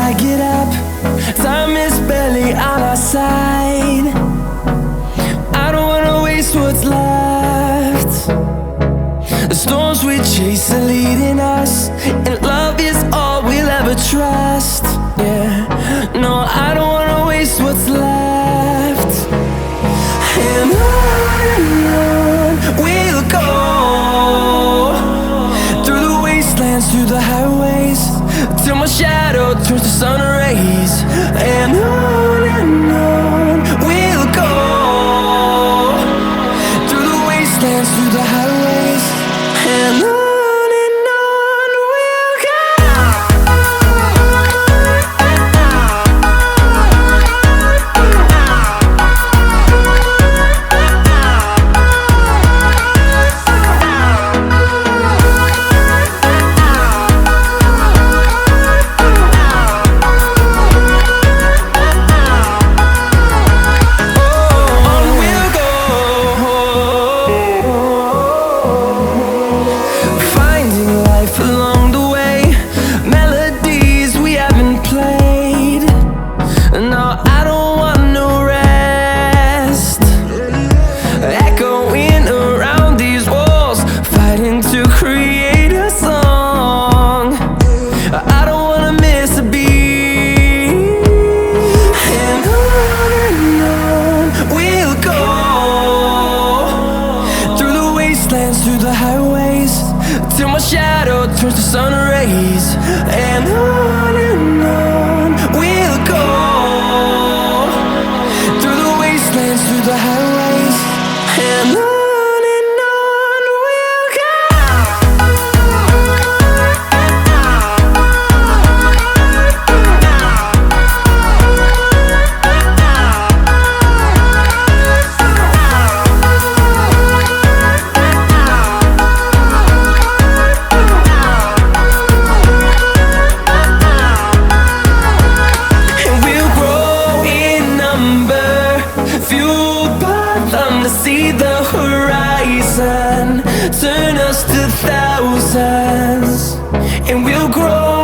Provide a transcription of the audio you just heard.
I get up, time is barely on our side. I don't wanna waste what's left. The storms we chase are leading us, and love is all we'll ever trust. Yeah, no, I don't wanna waste what's left. And on we'll go, through the wastelands, through the highways, till my shadow turns to sun rays. And on we'll go, through the wastelands, through the highways, and on we'll go. Through the highways, till my shadow turns to sun rays. And on we'll go, through the wastelands, through the highways, and on. To see the horizon turn us to thousands, and we'll grow